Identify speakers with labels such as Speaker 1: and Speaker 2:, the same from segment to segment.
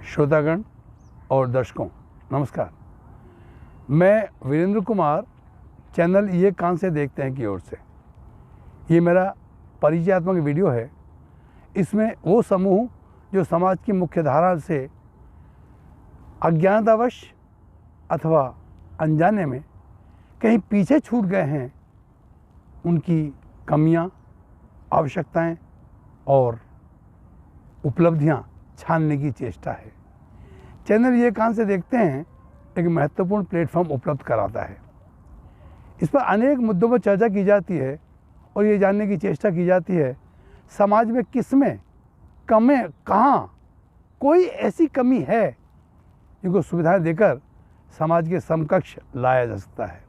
Speaker 1: श्रोतागण और दर्शकों नमस्कार। मैं वीरेंद्र कुमार, चैनल ये कान से देखते हैं की ओर से। ये मेरा परिचयात्मक वीडियो है। इसमें वो समूह जो समाज की मुख्य धारा से अज्ञानतावश अथवा अनजाने में कहीं पीछे छूट गए हैं, उनकी कमियां, आवश्यकताएं और उपलब्धियां छानने की चेष्टा है। चैनल ये कान से देखते हैं एक महत्वपूर्ण प्लेटफॉर्म उपलब्ध कराता है। इस पर अनेक मुद्दों पर चर्चा की जाती है और ये जानने की चेष्टा की जाती है समाज में किसमें कहाँ कोई ऐसी कमी है जिनको सुविधाएं देकर समाज के समकक्ष लाया जा सकता है।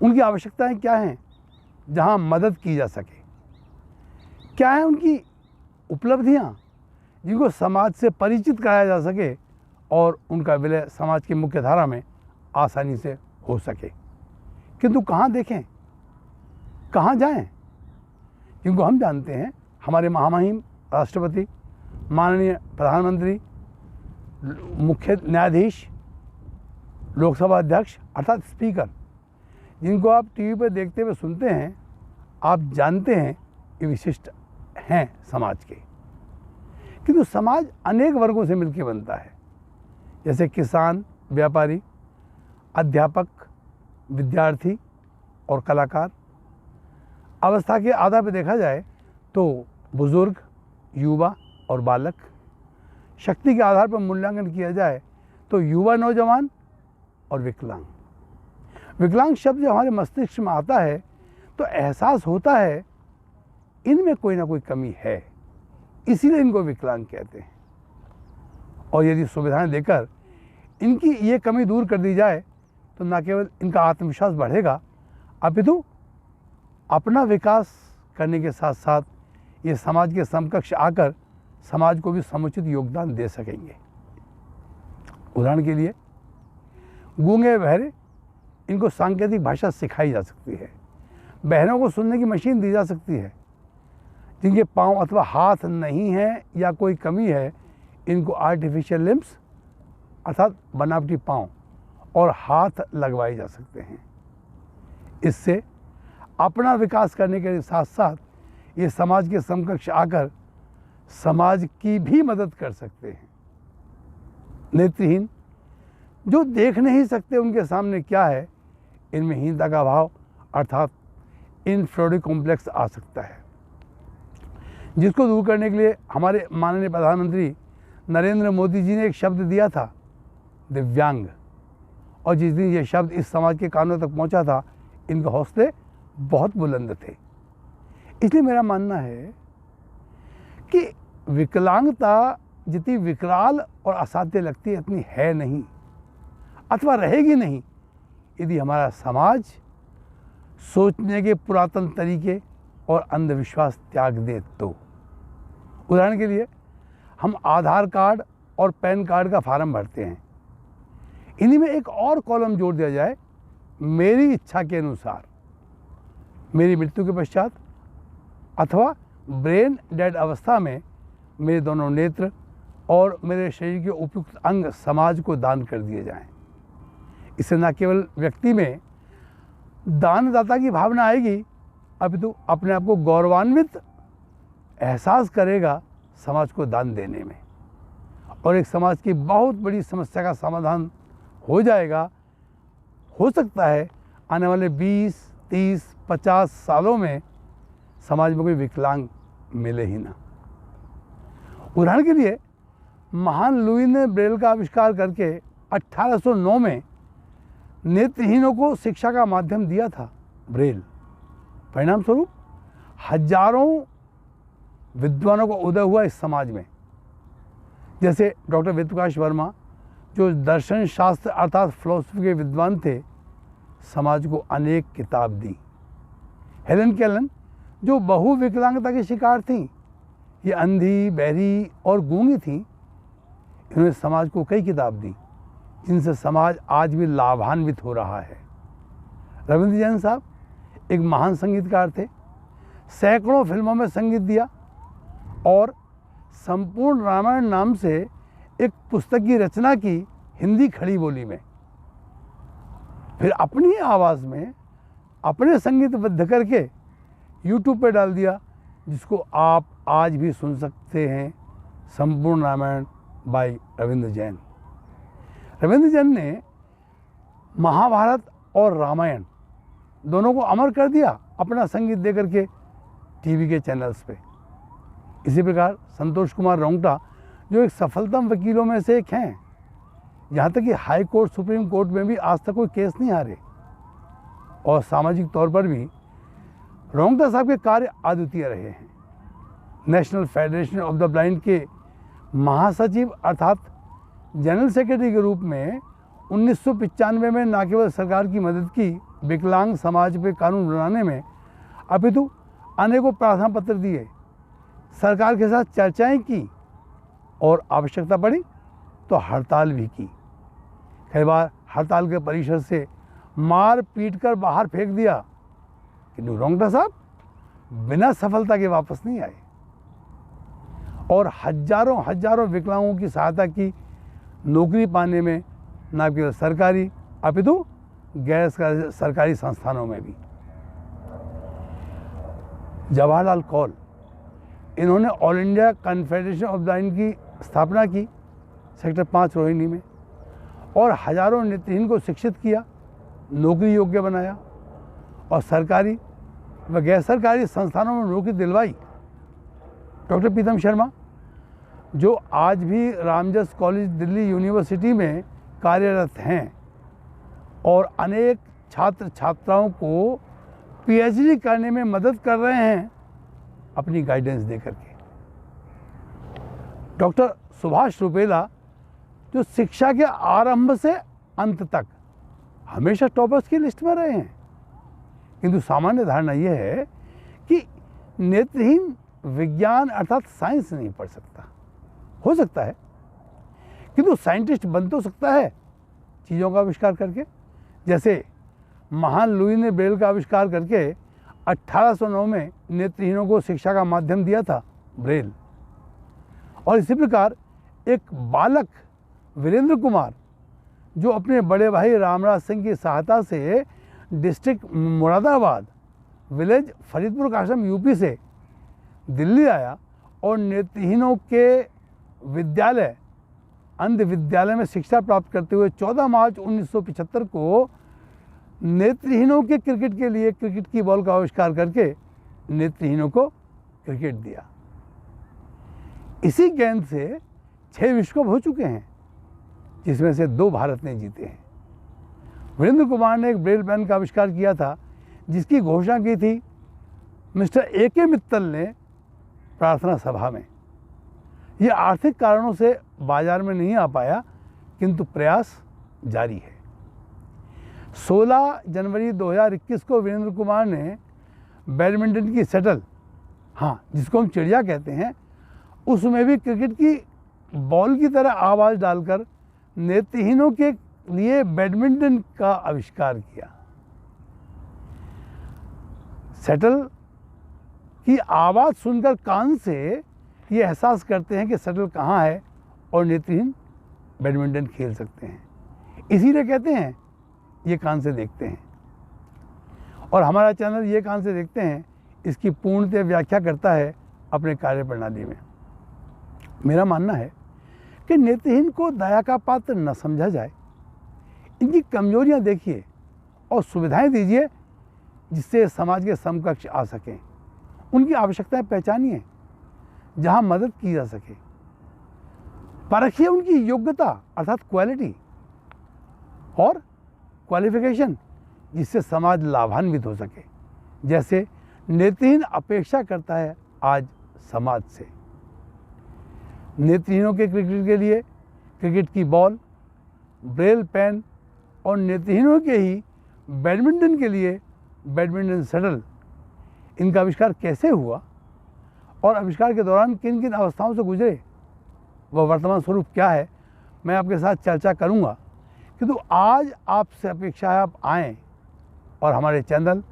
Speaker 1: उनकी आवश्यकताएं क्या हैं जहां मदद की जा सके, क्या है उनकी उपलब्धियां जिनको समाज से परिचित कराया जा सके और उनका विलय समाज की मुख्य धारा में आसानी से हो सके। किंतु कहाँ देखें, कहाँ जाएं? जिनको हम जानते हैं हमारे महामहिम राष्ट्रपति, माननीय प्रधानमंत्री, मुख्य न्यायाधीश, लोकसभा अध्यक्ष अर्थात स्पीकर, जिनको आप टीवी पर देखते हुए सुनते हैं, आप जानते हैं ये विशिष्ट हैं समाज के। किंतु समाज अनेक वर्गों से मिलकर बनता है, जैसे किसान, व्यापारी, अध्यापक, विद्यार्थी और कलाकार। अवस्था के आधार पर देखा जाए तो बुजुर्ग, युवा और बालक। शक्ति के आधार पर मूल्यांकन किया जाए तो युवा, नौजवान और विकलांग। विकलांग शब्द जब हमारे मस्तिष्क में आता है तो एहसास होता है इनमें कोई ना कोई कमी है, इसीलिए इनको विकलांग कहते हैं। और यदि सुविधाएं देकर इनकी ये कमी दूर कर दी जाए तो न केवल इनका आत्मविश्वास बढ़ेगा, अपितु अपना विकास करने के साथ साथ ये समाज के समकक्ष आकर समाज को भी समुचित योगदान दे सकेंगे। उदाहरण के लिए गूंगे बहरे, इनको सांकेतिक भाषा सिखाई जा सकती है। बहरों को सुनने की मशीन दी जा सकती है। जिनके पाँव अथवा हाथ नहीं है या कोई कमी है, इनको आर्टिफिशियल लिम्स अर्थात बनावटी पाँव और हाथ लगवाए जा सकते हैं। इससे अपना विकास करने के साथ साथ ये समाज के समकक्ष आकर समाज की भी मदद कर सकते हैं। नेत्रहीन, जो देख नहीं सकते उनके सामने क्या है, इनमें हीनता का भाव अर्थात इन्फीरियरिटी कॉम्प्लेक्स आ सकता है, जिसको दूर करने के लिए हमारे माननीय प्रधानमंत्री नरेंद्र मोदी जी ने एक शब्द दिया था, दिव्यांग। और जिस दिन ये शब्द इस समाज के कानों तक पहुंचा था, इनके हौसले बहुत बुलंद थे। इसलिए मेरा मानना है कि विकलांगता जितनी विकराल और असाध्य लगती है इतनी है नहीं, अथवा रहेगी नहीं, यदि हमारा समाज सोचने के पुरातन तरीके और अंधविश्वास त्याग दे तो। उदाहरण के लिए हम आधार कार्ड और पैन कार्ड का फॉर्म भरते हैं, इन्हीं में एक और कॉलम जोड़ दिया जाए, मेरी इच्छा के अनुसार मेरी मृत्यु के पश्चात अथवा ब्रेन डेड अवस्था में मेरे दोनों नेत्र और मेरे शरीर के उपयुक्त अंग समाज को दान कर दिए जाएं। इससे न केवल व्यक्ति में दानदाता की भावना आएगी, अपितु अपने आप को गौरवान्वित एहसास करेगा समाज को दान देने में, और एक समाज की बहुत बड़ी समस्या का समाधान हो जाएगा। हो सकता है आने वाले 20, 30, 50 सालों में समाज में कोई विकलांग मिले ही ना। उदाहरण के लिए महान लुई ने ब्रेल का आविष्कार करके 1809 में नेत्रहीनों को शिक्षा का माध्यम दिया था, ब्रेल। परिणाम स्वरूप हजारों विद्वानों को उदय हुआ इस समाज में, जैसे डॉक्टर वेदप्रकाश वर्मा, जो दर्शन शास्त्र अर्थात फिलॉसफी के विद्वान थे, समाज को अनेक किताब दी। हेलन केलन, जो बहु विकलांगता की शिकार थीं, ये अंधी, बहरी और गूंगी थीं, इन्होंने समाज को कई किताब दी जिनसे समाज आज भी लाभान्वित हो रहा है। रविंद्र जैन साहब एक महान संगीतकार थे, सैकड़ों फिल्मों में संगीत दिया और संपूर्ण रामायण नाम से एक पुस्तक की रचना की हिंदी खड़ी बोली में, फिर अपनी आवाज़ में अपने संगीतबद्ध करके यूट्यूब पे डाल दिया, जिसको आप आज भी सुन सकते हैं, संपूर्ण रामायण बाय रविंद्र जैन। रविंद्र जैन ने महाभारत और रामायण दोनों को अमर कर दिया अपना संगीत दे करके टीवी के चैनल्स पे। इसी प्रकार संतोष कुमार रोंगटा, जो एक सफलतम वकीलों में से एक हैं, यहाँ तक कि हाई कोर्ट, सुप्रीम कोर्ट में भी आज तक कोई केस नहीं हारे, और सामाजिक तौर पर भी रोंगटा साहब के कार्य अद्वितीय रहे हैं। National federation of the blind के महासचिव अर्थात जनरल सेक्रेटरी के रूप में 1995 में न केवल सरकार की मदद की विकलांग समाज पे कानून बनाने में, अपितु अनेकों प्रार्थना पत्र दिए, सरकार के साथ चर्चाएं की और आवश्यकता पड़ी तो हड़ताल भी की। कई बार हड़ताल के परिसर से मार पीट कर बाहर फेंक दिया, किंतु रोंगटा साहब बिना सफलता के वापस नहीं आए और हजारों हजारों विकलांगों की सहायता की, नौकरी पाने में, न केवल सरकारी अपितु गैर सरकारी संस्थानों में भी। जवाहरलाल कौल, इन्होंने all India confederation of blind की स्थापना की सेक्टर 5 रोहिणी में, और हजारों नेत्रहीन को शिक्षित किया, नौकरी योग्य बनाया और सरकारी व गैर सरकारी संस्थानों में नौकरी दिलवाई। डॉक्टर प्रीतम शर्मा, जो आज भी रामजस कॉलेज दिल्ली यूनिवर्सिटी में कार्यरत हैं और अनेक छात्र छात्राओं को पीएचडी करने में मदद कर रहे हैं अपनी गाइडेंस दे करके। डॉक्टर सुभाष रुपेला, जो शिक्षा के आरंभ से अंत तक हमेशा टॉपर्स की लिस्ट में रहे हैं, किंतु सामान्य धारणा यह है कि नेत्रहीन विज्ञान अर्थात साइंस नहीं पढ़ सकता। हो सकता है किंतु साइंटिस्ट बन तो सकता है चीज़ों का आविष्कार करके, जैसे महान लुई ने ब्रेल का आविष्कार करके 1809 में नेत्रहीनों को शिक्षा का माध्यम दिया था, ब्रेल। और इसी प्रकार एक बालक वीरेंद्र कुमार, जो अपने बड़े भाई रामराज सिंह की सहायता से डिस्ट्रिक्ट मुरादाबाद, विलेज फरीदपुर काशम यूपी से दिल्ली आया और नेत्रहीनों के विद्यालय, अंध विद्यालय में शिक्षा प्राप्त करते हुए 14 मार्च 1975 को नेत्रहीनों के क्रिकेट के लिए क्रिकेट की बॉल का आविष्कार करके नेत्रहीनों को क्रिकेट दिया। इसी गेंद से 6 विश्व कप हो चुके हैं, जिसमें से 2 भारत ने जीते हैं। वीरेंद्र कुमार ने एक ब्रेल पेन का आविष्कार किया था, जिसकी घोषणा की थी मिस्टर ए.के. मित्तल ने प्रार्थना सभा में। ये आर्थिक कारणों से बाजार में नहीं आ पाया, किंतु प्रयास जारी है। 16 जनवरी 2021 को वीरेंद्र कुमार ने बैडमिंटन की शटल, हाँ जिसको हम चिड़िया कहते हैं, उसमें भी क्रिकेट की बॉल की तरह आवाज़ डालकर नेत्रहीनों के लिए बैडमिंटन का आविष्कार किया। शटल की आवाज़ सुनकर कान से ये एहसास करते हैं कि शटल कहाँ है और नेत्रहीन बैडमिंटन खेल सकते हैं। इसीलिए कहते हैं ये कान से देखते हैं, और हमारा चैनल ये कान से देखते हैं इसकी पूर्णतः व्याख्या करता है अपने कार्य प्रणाली में। मेरा मानना है कि नेत्रहीन को दया का पात्र न समझा जाए, इनकी कमजोरियां देखिए और सुविधाएं दीजिए जिससे समाज के समकक्ष आ सकें। उनकी आवश्यकताएं पहचानिए जहां मदद की जा सके। परखिए उनकी योग्यता अर्थात क्वालिटी और क्वालिफिकेशन, जिससे समाज लाभान्वित हो सके, जैसे नेत्रहीन अपेक्षा करता है आज समाज से। नेत्रहीनों के क्रिकेट के लिए क्रिकेट की बॉल, ब्रेल पेन और नेत्रहीनों के ही बैडमिंटन के लिए बैडमिंटन शटल, इनका आविष्कार कैसे हुआ और आविष्कार के दौरान किन किन अवस्थाओं से गुजरे, वह वर्तमान स्वरूप क्या है, मैं आपके साथ चर्चा करूंगा। किंतु आज आपसे अपेक्षा है आप आएँ और हमारे चैनल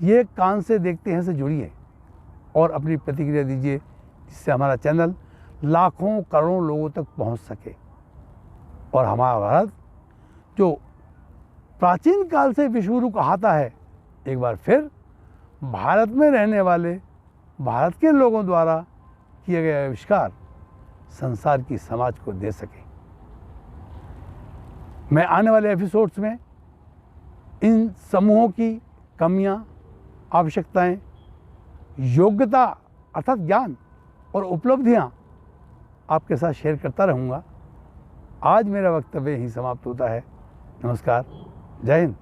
Speaker 1: ये कान से देखते हैं से जुड़िए और अपनी प्रतिक्रिया दीजिए, जिससे हमारा चैनल लाखों करोड़ों लोगों तक पहुंच सके और हमारा भारत जो प्राचीन काल से विश्वगुरु कहाता है, एक बार फिर भारत में रहने वाले भारत के लोगों द्वारा किए गए आविष्कार संसार की समाज को दे सके। मैं आने वाले एपिसोड्स में इन समूहों की कमियां, आवश्यकताएं, योग्यता अर्थात ज्ञान और उपलब्धियां आपके साथ शेयर करता रहूँगा। आज मेरा वक्तव्य यहीं समाप्त होता है। नमस्कार, जय हिंद।